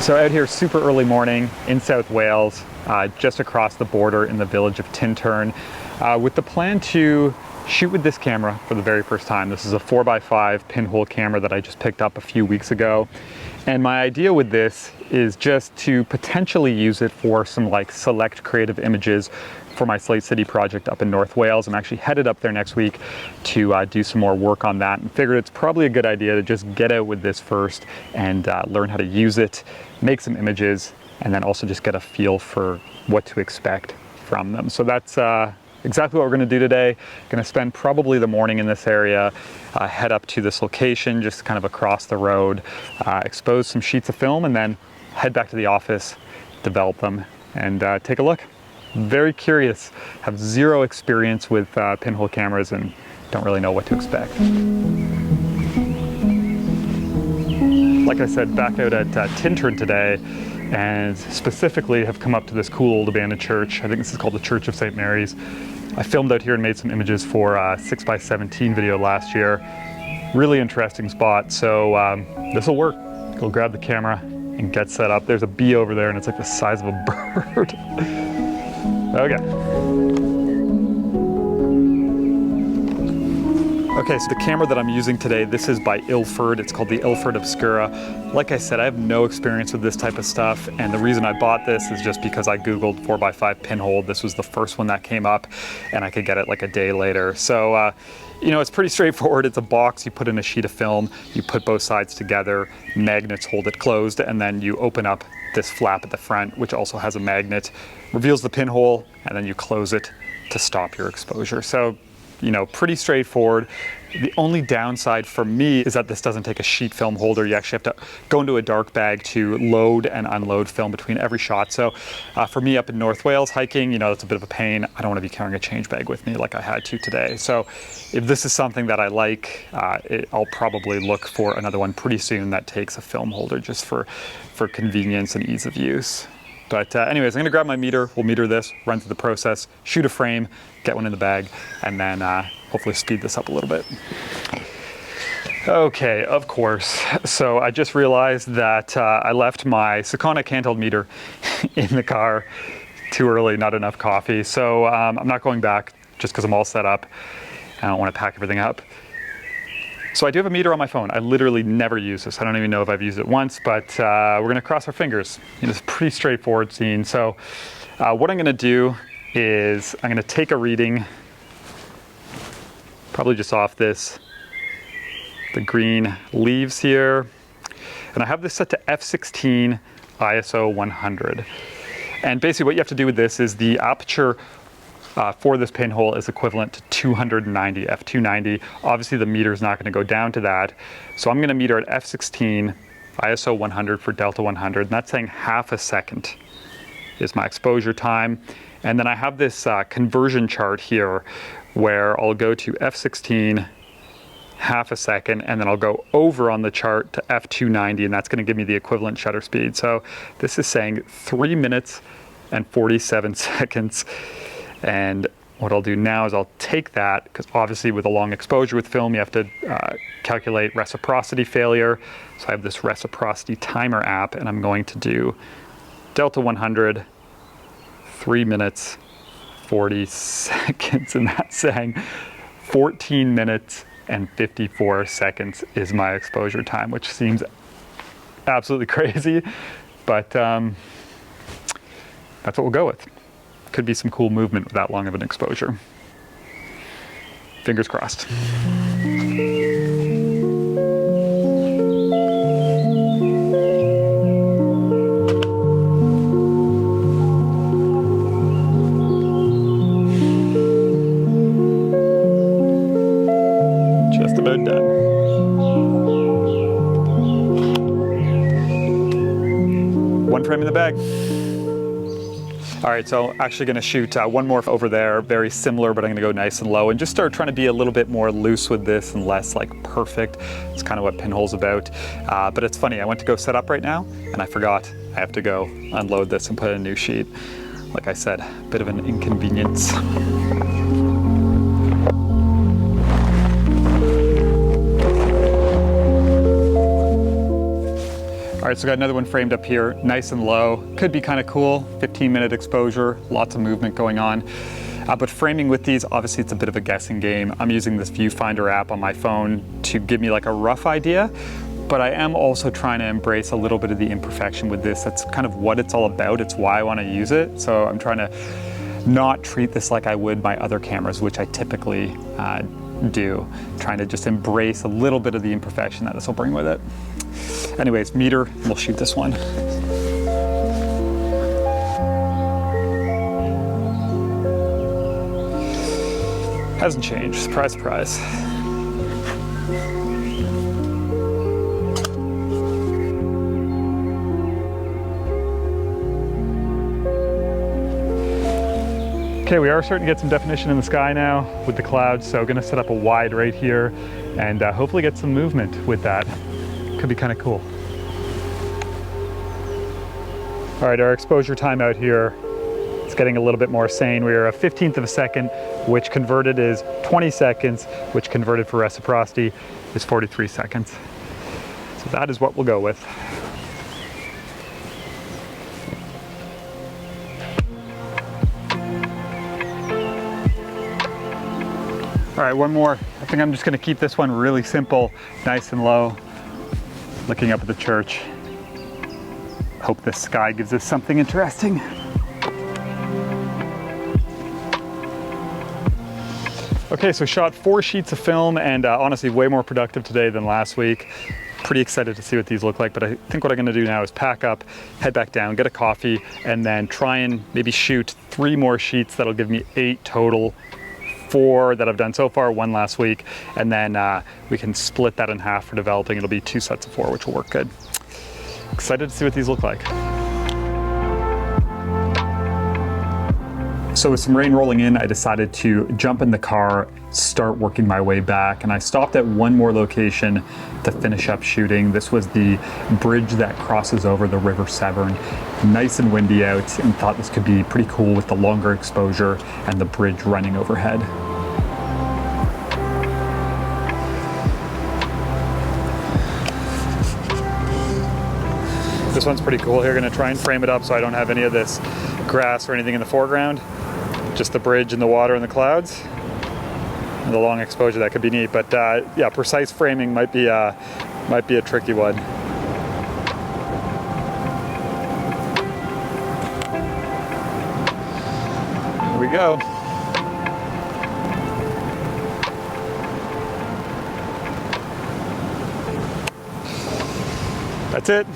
So out here super early morning in South Wales, just across the border in the village of Tintern, with the plan to shoot with this camera for the very first time. This is a 4x5 pinhole camera that I just picked up a few weeks ago. And my idea with this is just to potentially use it for some like select creative images for my Slate City project up in North Wales. I'm actually headed up there next week to do some more work on that, and figured it's probably a good idea to just get out with this first and learn how to use it, make some images, and then also just get a feel for what to expect from them. So that's exactly what we're gonna do today. Gonna spend probably the morning in this area, head up to this location, just kind of across the road, expose some sheets of film, and then head back to the office, develop them, and take a look. Very curious, have zero experience with pinhole cameras and don't really know what to expect. Like I said, back out at Tintern today, and specifically have come up to this cool old abandoned church. I think this is called the Church of St. Mary's. I filmed out here and made some images for a 6x17 video last year. Really interesting spot, so this will work. Go grab the camera and get set up. There's a bee over there and it's like the size of a bird. Okay. Okay, so the camera that I'm using today, this is by Ilford. It's called the Ilford Obscura. Like I said, I have no experience with this type of stuff, and the reason I bought this is just because I Googled 4x5 pinhole. This was the first one that came up, and I could get it like a day later. So, you know, it's pretty straightforward. It's a box, you put in a sheet of film, you put both sides together, magnets hold it closed, and then you open up this flap at the front, which also has a magnet, reveals the pinhole, and then you close it to stop your exposure. So, you know, pretty straightforward. The only downside for me is that this doesn't take a sheet film holder. You actually have to go into a dark bag to load and unload film between every shot. So for me up in North Wales hiking, you know, that's a bit of a pain. I don't want to be carrying a change bag with me like I had to today. So if this is something that I like, I'll probably look for another one pretty soon that takes a film holder just for convenience and ease of use. But anyways, I'm gonna grab my meter, we'll meter this, run through the process, shoot a frame, get one in the bag, and then hopefully speed this up a little bit. Okay, of course. So I just realized that I left my Sekonic handheld meter in the car too early, not enough coffee. So I'm not going back just because I'm all set up. I don't want to pack everything up. So I do have a meter on my phone. I literally never use this. I don't even know if I've used it once, but we're gonna cross our fingers. It's a pretty straightforward scene. So what I'm gonna do is I'm gonna take a reading, probably just off the green leaves here. And I have this set to f16 ISO 100. And basically what you have to do with this is the aperture for this pinhole is equivalent to 290, f290. Obviously the meter is not going to go down to that. So I'm going to meter at f16, ISO 100 for Delta 100, and that's saying half a second is my exposure time. And then I have this conversion chart here where I'll go to f16, half a second, and then I'll go over on the chart to f290, and that's going to give me the equivalent shutter speed. So this is saying 3 minutes and 47 seconds. And what I'll do now is I'll take that, because obviously with a long exposure with film, you have to calculate reciprocity failure. So I have this reciprocity timer app, and I'm going to do Delta 100, 3 minutes, 40 seconds, and that's saying 14 minutes and 54 seconds is my exposure time, which seems absolutely crazy, but that's what we'll go with. Could be some cool movement with that long of an exposure. Fingers crossed. Just about done. One frame in the bag. All right, so actually gonna shoot one more over there, very similar, but I'm gonna go nice and low and just start trying to be a little bit more loose with this and less like perfect. It's kind of what pinhole's about. But it's funny, I went to go set up right now and I forgot I have to go unload this and put in a new sheet. Like I said, a bit of an inconvenience. All right, so got another one framed up here, nice and low. Could be kind of cool, 15-minute exposure, lots of movement going on. But framing with these, obviously it's a bit of a guessing game. I'm using this viewfinder app on my phone to give me like a rough idea, but I am also trying to embrace a little bit of the imperfection with this. That's kind of what it's all about. It's why I want to use it. So I'm trying to not treat this like I would my other cameras, which I typically do. Trying to just embrace a little bit of the imperfection that this will bring with it. Anyways, meter, we'll shoot this one. Hasn't changed, surprise, surprise. Okay, we are starting to get some definition in the sky now with the clouds, so gonna set up a wide right here and hopefully get some movement with that. Could be kind of cool. All right, our exposure time out here is getting a little bit more sane. We are a 15th of a second, which converted is 20 seconds, which converted for reciprocity is 43 seconds. So that is what we'll go with. All right, one more. I think I'm just gonna keep this one really simple, nice and low, looking up at the church. Hope this sky gives us something interesting. Okay, so shot 4 sheets of film and honestly way more productive today than last week. Pretty excited to see what these look like, but I think what I'm gonna do now is pack up, head back down, get a coffee, and then try and maybe shoot 3 more sheets. That'll give me 8 total. 4 that I've done so far, 1 last week, and then we can split that in half for developing. It'll be 2 sets of 4, which will work good. Excited to see what these look like. So with some rain rolling in, I decided to jump in the car, start working my way back, and I stopped at one more location to finish up shooting. This was the bridge that crosses over the River Severn. Nice and windy out, and thought this could be pretty cool with the longer exposure and the bridge running overhead. This one's pretty cool here. Gonna try and frame it up so I don't have any of this grass or anything in the foreground. Just the bridge and the water and the clouds. And the long exposure, that could be neat. But yeah, precise framing might be a tricky one. Here we go. That's it.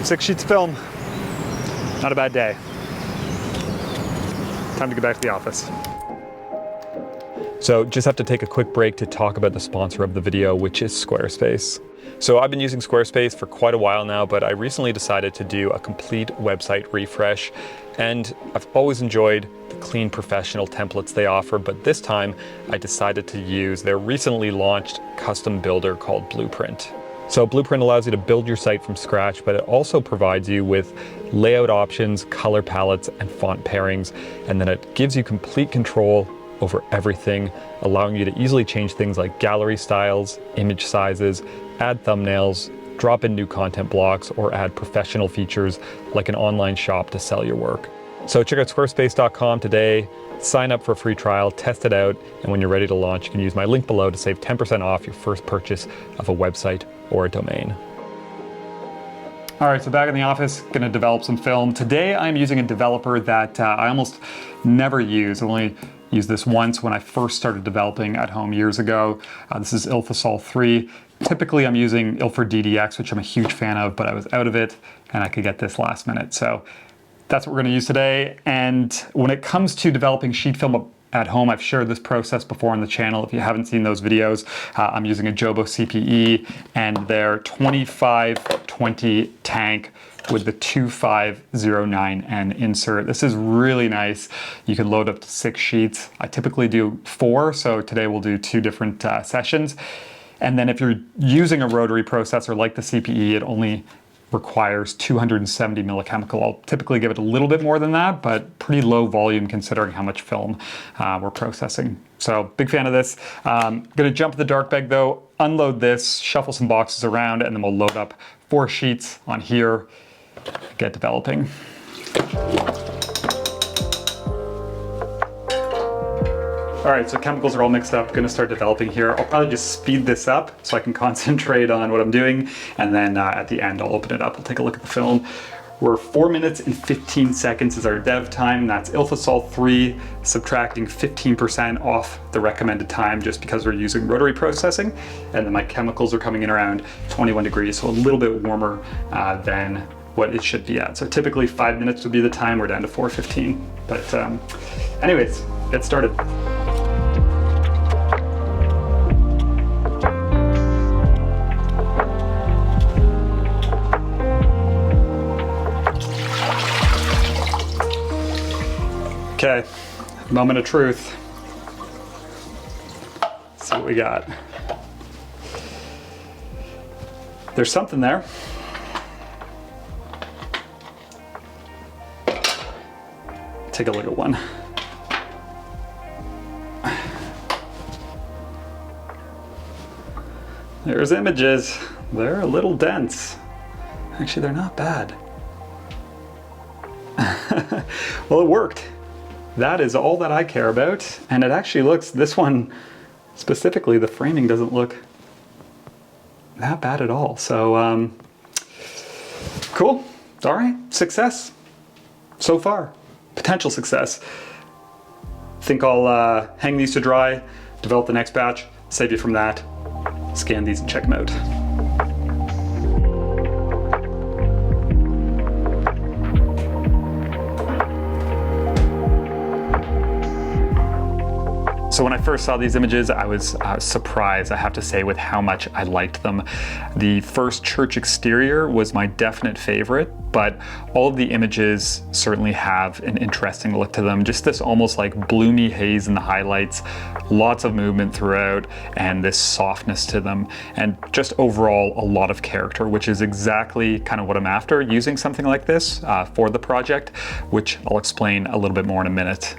6 sheets of film. Not a bad day. Time to get back to the office. So just have to take a quick break to talk about the sponsor of the video, which is Squarespace. So I've been using Squarespace for quite a while now, but I recently decided to do a complete website refresh. And I've always enjoyed the clean professional templates they offer, but this time I decided to use their recently launched custom builder called Blueprint. So Blueprint allows you to build your site from scratch, but it also provides you with layout options, color palettes, and font pairings. And then it gives you complete control over everything, allowing you to easily change things like gallery styles, image sizes, add thumbnails, drop in new content blocks, or add professional features like an online shop to sell your work. So check out squarespace.com today, sign up for a free trial, test it out, and when you're ready to launch, you can use my link below to save 10% off your first purchase of a website or a domain. All right, so back in the office, gonna develop some film. Today I'm using a developer that I almost never use. I only used this once when I first started developing at home years ago. This is Ilford 3. Typically I'm using Ilford DDX, which I'm a huge fan of, but I was out of it and I could get this last minute. So that's what we're gonna use today. And when it comes to developing sheet film at home, I've shared this process before on the channel. If you haven't seen those videos, I'm using a Jobo CPE and their 2520 tank with the 2509N insert. This is really nice. You can load up to 6 sheets. I typically do 4, so today we'll do 2 different sessions. And then if you're using a rotary processor like the CPE, it only requires 270 millichemical. I'll typically give it a little bit more than that, but pretty low volume considering how much film we're processing. So big fan of this. Gonna jump the dark bag though, unload this, shuffle some boxes around, and then we'll load up 4 sheets on here, get developing. All right, so chemicals are all mixed up. Gonna start developing here. I'll probably just speed this up so I can concentrate on what I'm doing. And then at the end, I'll open it up. We'll take a look at the film. We're 4 minutes and 15 seconds is our dev time. That's Ilfosol 3, subtracting 15% off the recommended time just because we're using rotary processing. And then my chemicals are coming in around 21 degrees, so a little bit warmer than what it should be at. So typically 5 minutes would be the time. We're down to 4:15. But anyways, get started. Okay, moment of truth. Let's see what we got. There's something there. Take a look at one. There's images. They're a little dense. Actually, they're not bad. Well, it worked. That is all that I care about. And it actually looks, this one specifically, the framing doesn't look that bad at all. So, cool. All right, success so far. Potential success. Think I'll hang these to dry, develop the next batch, save you from that, scan these and check them out. So when I first saw these images, I was surprised, I have to say, with how much I liked them. The first church exterior was my definite favorite, but all of the images certainly have an interesting look to them. Just this almost like bloomy haze in the highlights, lots of movement throughout, and this softness to them. And just overall, a lot of character, which is exactly kind of what I'm after using something like this for the project, which I'll explain a little bit more in a minute.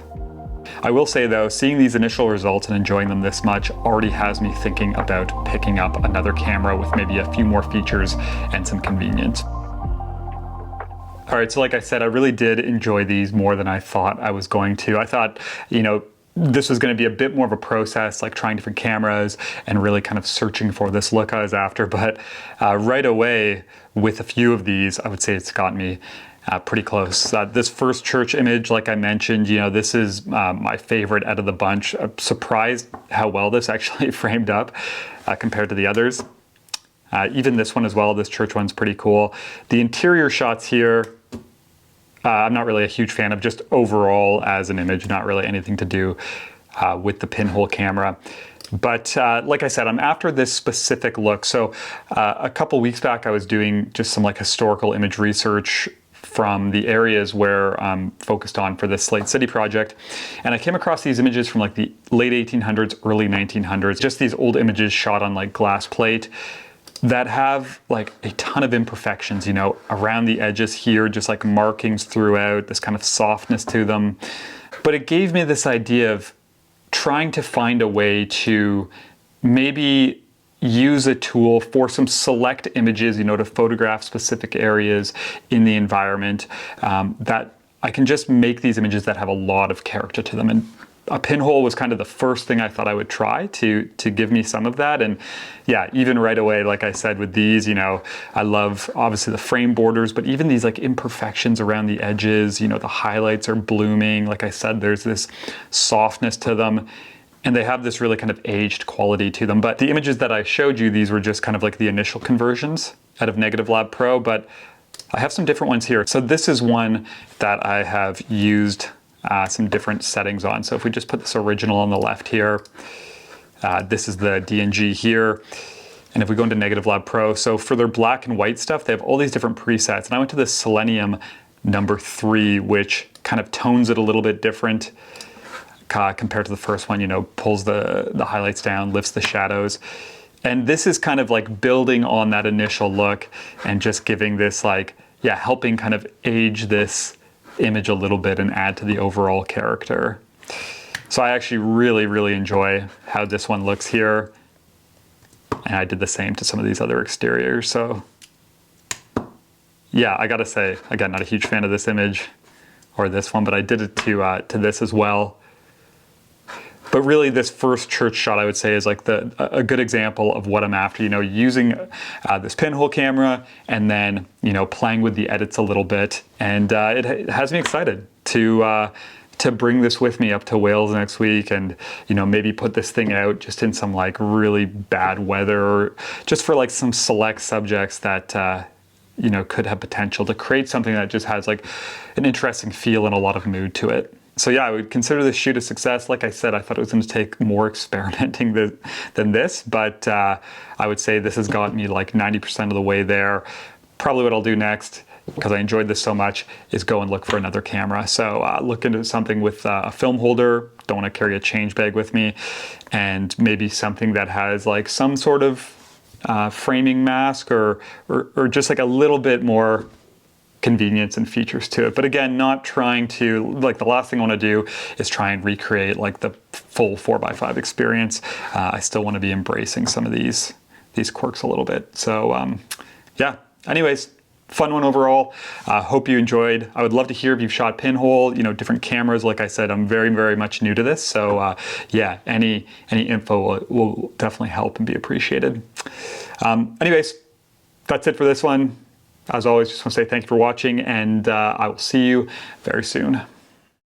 I will say though, seeing these initial results and enjoying them this much already has me thinking about picking up another camera with maybe a few more features and some convenience. All right, so like I said, I really did enjoy these more than I thought I was going to. I thought, you know, this was going to be a bit more of a process, like trying different cameras and really kind of searching for this look I was after. But right away, with a few of these, I would say it's got me pretty close. This first church image, like I mentioned, you know, this is my favorite out of the bunch. I'm surprised how well this actually framed up compared to the others. Even this one as well, this church one's pretty cool. The interior shots here, I'm not really a huge fan of, just overall as an image, not really anything to do with the Pinhole camera. But like I said, I'm after this specific look. So a couple weeks back, I was doing just some like historical image research from the areas where I'm focused on for this Slate City project. And I came across these images from like the late 1800s, early 1900s, just these old images shot on like glass plate that have like a ton of imperfections, you know, around the edges here, just like markings throughout, this kind of softness to them. But it gave me this idea of trying to find a way to maybe use a tool for some select images, you know, to photograph specific areas in the environment, that I can just make these images that have a lot of character to them. And a pinhole was kind of the first thing I thought I would try to give me some of that. And yeah, even right away, like I said, with these, you know, I love obviously the frame borders, but even these like imperfections around the edges, you know, the highlights are blooming. Like I said, there's this softness to them. And they have this really kind of aged quality to them. But the images that I showed you, these were just kind of like the initial conversions out of Negative Lab Pro, but I have some different ones here. So this is one that I have used some different settings on. So if we just put this original on the left here, this is the DNG here. And if we go into Negative Lab Pro, so for their black and white stuff, they have all these different presets. And I went to this Selenium #3, which kind of tones it a little bit different compared to the first one, you know, pulls the highlights down, lifts the shadows. And this is kind of like building on that initial look and just giving this like, yeah, helping kind of age this image a little bit and add to the overall character. So I actually really, really enjoy how this one looks here. And I did the same to some of these other exteriors. So yeah, I gotta say, again, not a huge fan of this image or this one, but I did it to this as well. But really, this first church shot, I would say, is like a good example of what I'm after. You know, using this pinhole camera and then, you know, playing with the edits a little bit, and it has me excited to bring this with me up to Wales next week, and, you know, maybe put this thing out just in some like really bad weather, or just for like some select subjects that you know, could have potential to create something that just has like an interesting feel and a lot of mood to it. So yeah, I would consider this shoot a success. Like I said, I thought it was going to take more experimenting than this, but I would say this has got me like 90% of the way there. Probably what I'll do next, because I enjoyed this so much, is go and look for another camera. So look into something with a film holder. Don't want to carry a change bag with me, and maybe something that has like some sort of framing mask or just like a little bit more convenience and features to it. But again, not trying to, like, the last thing I want to do is try and recreate like the full 4x5 experience. I still want to be embracing some of these quirks a little bit. So yeah, anyways, fun one overall. Hope you enjoyed. I would love to hear if you've shot pinhole, you know, different cameras. Like I said, I'm very, very much new to this. So yeah, any info will definitely help and be appreciated. Anyways, that's it for this one. As always, just want to say thank you for watching, and I will see you very soon.